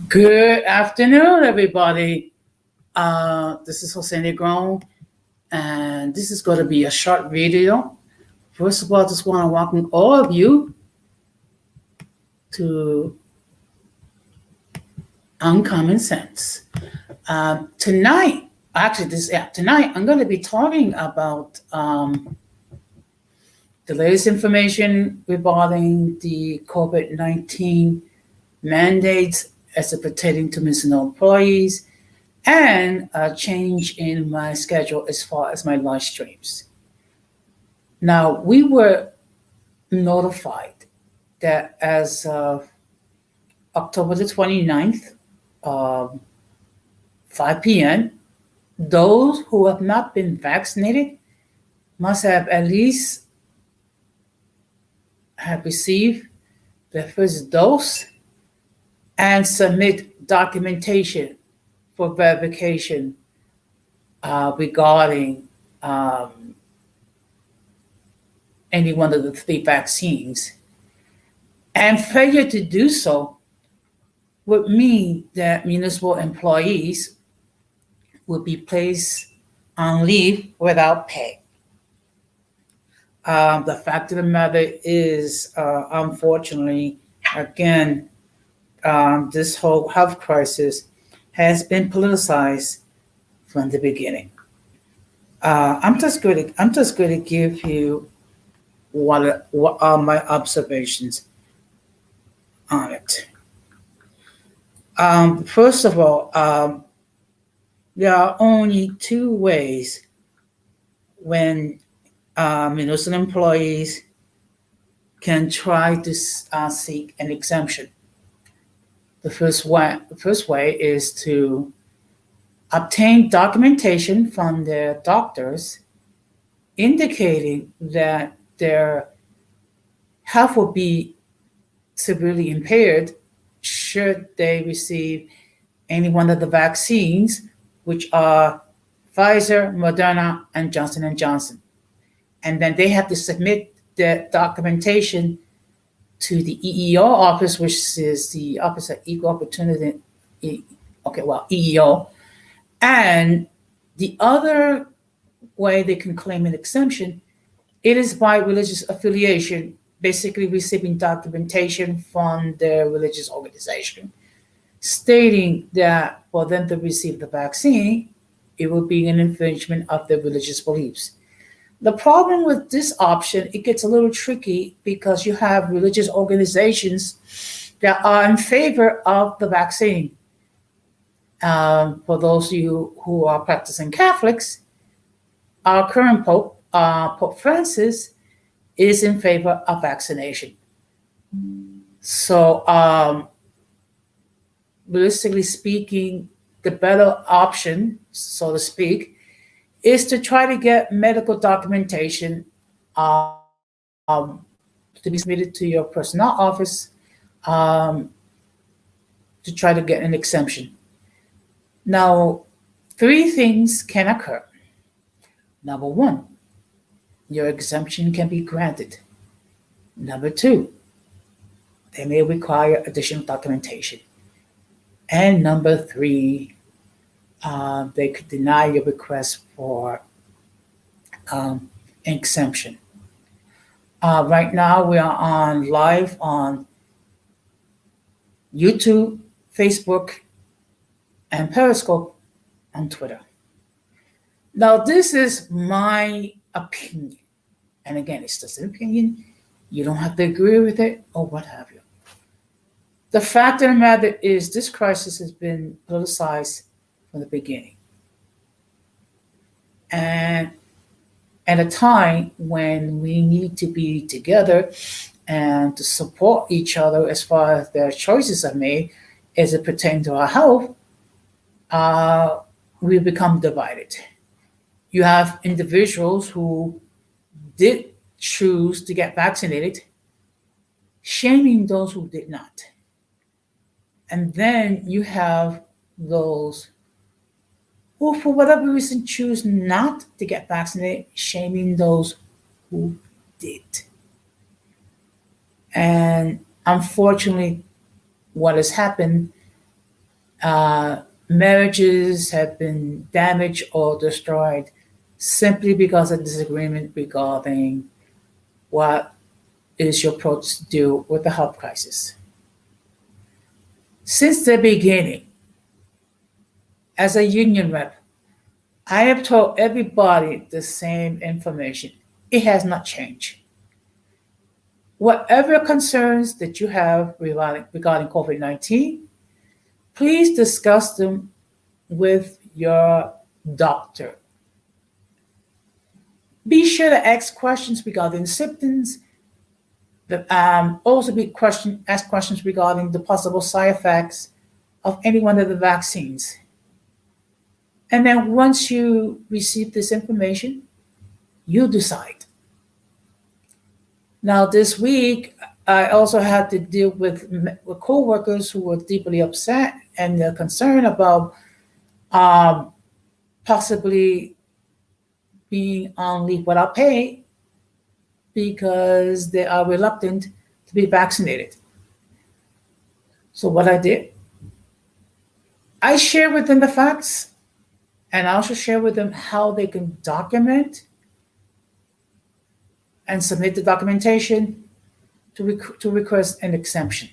Good afternoon, everybody. This is Jose Negron, and this is going to be a short video. First of all, I just want to welcome all of you to Uncommon Sense. Tonight, tonight I'm going to be talking about the latest information regarding the COVID-19 mandates as it pertaining to municipal employees and a change in my schedule as far as my live streams. Now, we were notified that as of October the 29th, 5 p.m., those who have not been vaccinated must have at least have received their first dose and submit documentation for verification regarding any one of the three vaccines. And failure to do so would mean that municipal employees would be placed on leave without pay. The fact of the matter is, unfortunately, again, this whole health crisis has been politicized from the beginning. I'm just going to give you what are my observations on it. First of all, there are only two ways when municipal employees can try to seek an exemption. The first way is to obtain documentation from their doctors indicating that their health will be severely impaired should they receive any one of the vaccines, which are Pfizer, Moderna, and Johnson & Johnson. And then they have to submit the documentation to the EEO office, which is the Office of Equal Opportunity, EEO. And the other way they can claim an exemption, it is by religious affiliation, basically receiving documentation from their religious organization, stating that for them to receive the vaccine, it will be an infringement of their religious beliefs. The problem with this option, it gets a little tricky because you have religious organizations that are in favor of the vaccine. For those of you who are practicing Catholics, our current Pope, Pope Francis, is in favor of vaccination. So, realistically speaking, the better option, so to speak, is to try to get medical documentation to be submitted to your personnel office to try to get an exemption. Now, three things can occur. Number one, your exemption can be granted. Number two, they may require additional documentation. And number three, they could deny your request for exemption. Right now, we are on live on YouTube, Facebook, and Periscope on Twitter. Now, this is my opinion. And again, it's just an opinion. You don't have to agree with it or what have you. The fact of the matter is this crisis has been politicized from the beginning. And at a time when we need to be together and to support each other as far as their choices are made as it pertains to our health, we become divided. You have individuals who did choose to get vaccinated, shaming those who did not. And then you have those who, for whatever reason, choose not to get vaccinated, shaming those who did. And unfortunately, what has happened Marriages have been damaged or destroyed simply because of disagreement regarding what is your approach to deal with the health crisis. Since the beginning, as a union rep, I have told everybody the same information. It has not changed. Whatever concerns that you have regarding COVID 19, please discuss them with your doctor. Be sure to ask questions regarding symptoms, also ask questions regarding the possible side effects of any one of the vaccines. And then once you receive this information, you decide. Now, this week, I also had to deal with coworkers who were deeply upset and they're concerned about um, possibly being on leave without pay because they are reluctant to be vaccinated. So, what I did, I share with them the facts and I also share with them how they can document and submit the documentation to request an exemption.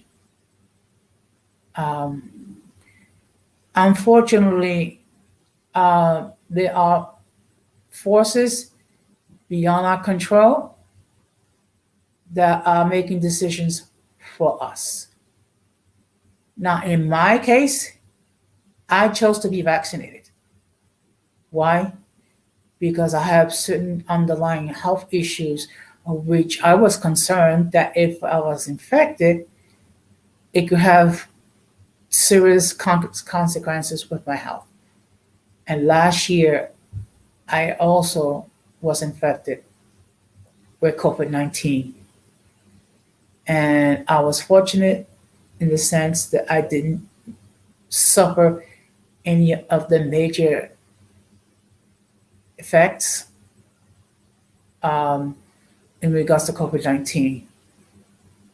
Um, Unfortunately, there are forces beyond our control that are making decisions for us. Now, in my case, I chose to be vaccinated. Why? Because I have certain underlying health issues of which I was concerned that if I was infected, it could have serious consequences with my health. And last year, I also was infected with COVID 19. And I was fortunate in the sense that I didn't suffer any of the major effects um, in regards to COVID 19,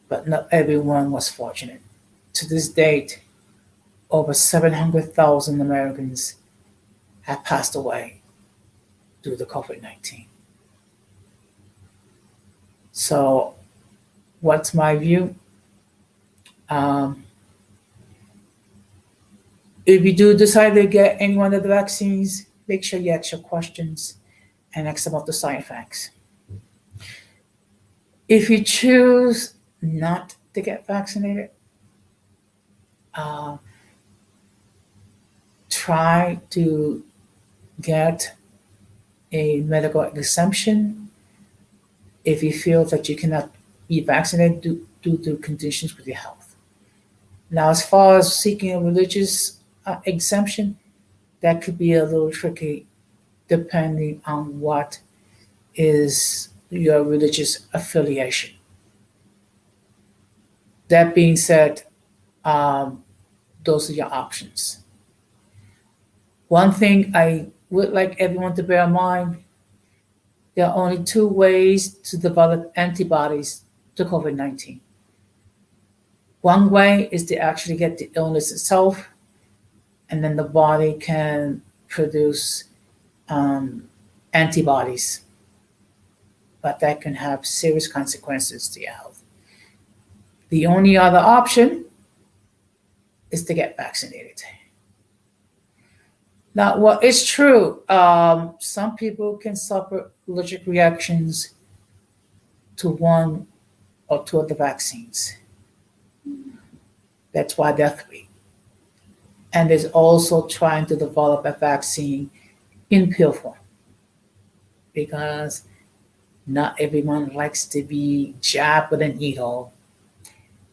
but not everyone was fortunate. To this date, over 700,000 Americans have passed away due to COVID 19. So, what's my view? Um, if you do decide to get any one of the vaccines, make sure you ask your questions and ask about the side effects. If you choose not to get vaccinated, uh, try to get a medical exemption if you feel that you cannot be vaccinated due to conditions with your health. Now, as far as seeking a religious exemption, that could be a little tricky depending on what is your religious affiliation. That being said, um, those are your options. One thing I would like everyone to bear in mind, there are only two ways to develop antibodies to COVID 19. One way is to actually get the illness itself, and then the body can produce um, antibodies, but that can have serious consequences to your health. The only other option is to get vaccinated. Now, well, it's true. Some people can suffer allergic reactions to one or two of the vaccines. That's why there are three. And there's also trying to develop a vaccine in pill form because not everyone likes to be jabbed with a needle.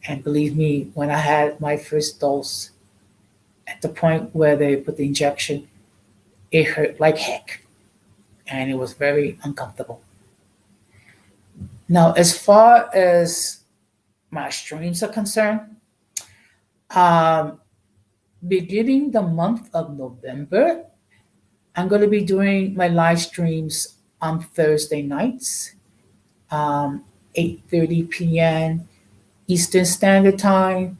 And believe me, when I had my first dose, at the point where they put the injection, it hurt like heck. And it was very uncomfortable. Now, as far as my streams are concerned, um, beginning the month of November, I'm going to be doing my live streams on Thursday nights, 8:30 p.m. Eastern Standard Time,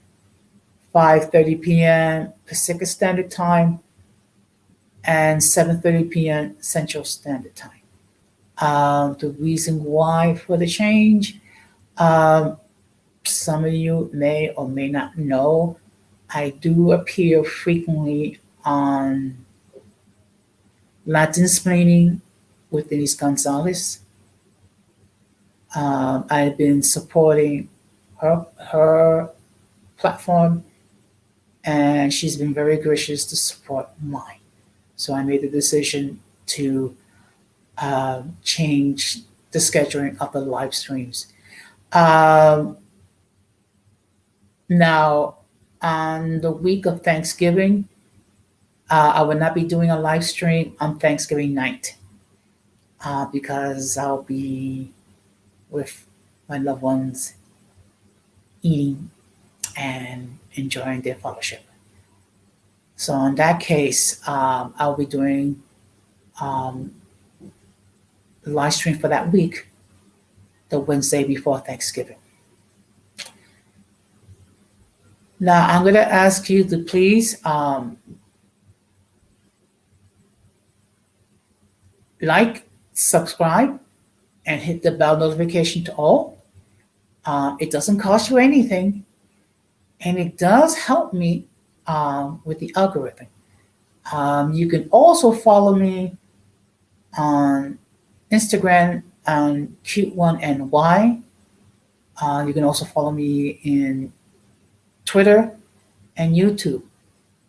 5:30 p.m. Pacific Standard Time, and 7:30 p.m. Central Standard Time. The reason why for the change, um, some of you may or may not know, I do appear frequently on Latin Splaining with Denise Gonzalez. I've been supporting her platform, and she's been very gracious to support mine. So I made the decision to change the scheduling of the live streams. Um, Now, on the week of Thanksgiving, I will not be doing a live stream on Thanksgiving night because I'll be with my loved ones eating and enjoying their fellowship. So, in that case, I'll be doing um, the live stream for that week, the Wednesday before Thanksgiving. Now, I'm going to ask you to please like, subscribe, and hit the bell notification to all. It doesn't cost you anything, and it does help me with the algorithm. You can also follow me on Instagram on cute1ny. You can also follow me in Twitter and YouTube.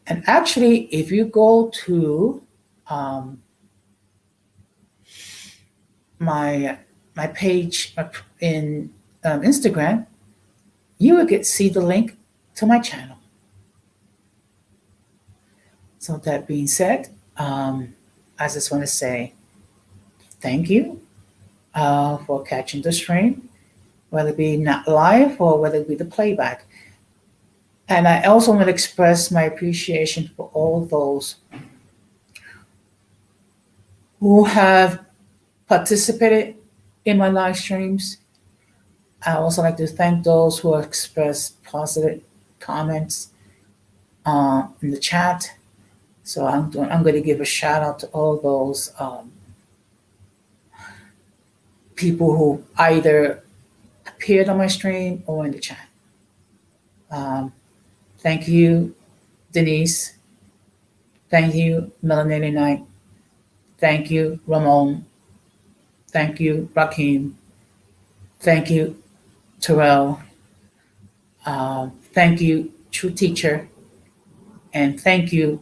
And actually, if you go to my page in Instagram, you will see the link to my channel. So that being said, I just want to say thank you for catching the stream, whether it be not live or whether it be the playback. And I also want to express my appreciation for all those who have participated in my live streams. I also like to thank those who have expressed positive comments in the chat. So I'm going to give a shout out to all those people who either appeared on my stream or in the chat. Thank you, Denise. Thank you, Melanated Knight. Thank you, Ramon. Thank you, Rakim. Thank you, Terrell. Thank you, True Teacher. And thank you,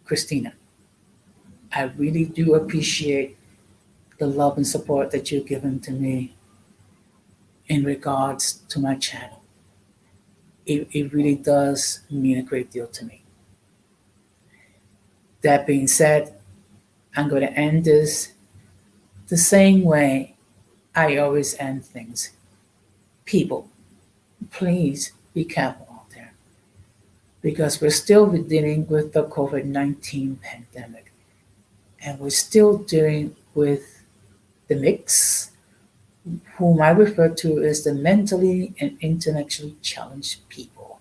Christina. I really do appreciate the love and support that you've given to me in regards to my channel. It really does mean a great deal to me. That being said, I'm going to end this the same way I always end things. People, please be careful out there because we're still dealing with the COVID-19 pandemic, and we're still dealing with the mix, whom I refer to as the mentally and intellectually challenged people.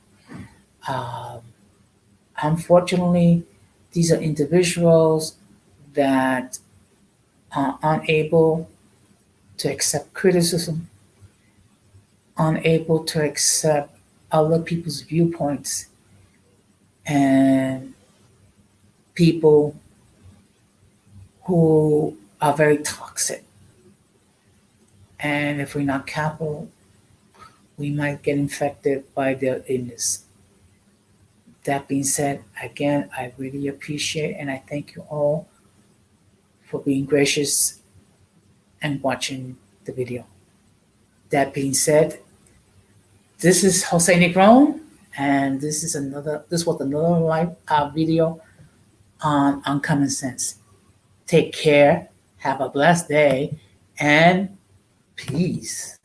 Unfortunately, these are individuals that are unable to accept criticism, unable to accept other people's viewpoints, and people who are very toxic. And if we're not careful, we might get infected by their illness. That being said, again, I really appreciate and I thank you all for being gracious and watching the video. That being said, this is Jose Negron, and this was another live video on Uncommon Sense. Take care, have a blessed day, and peace.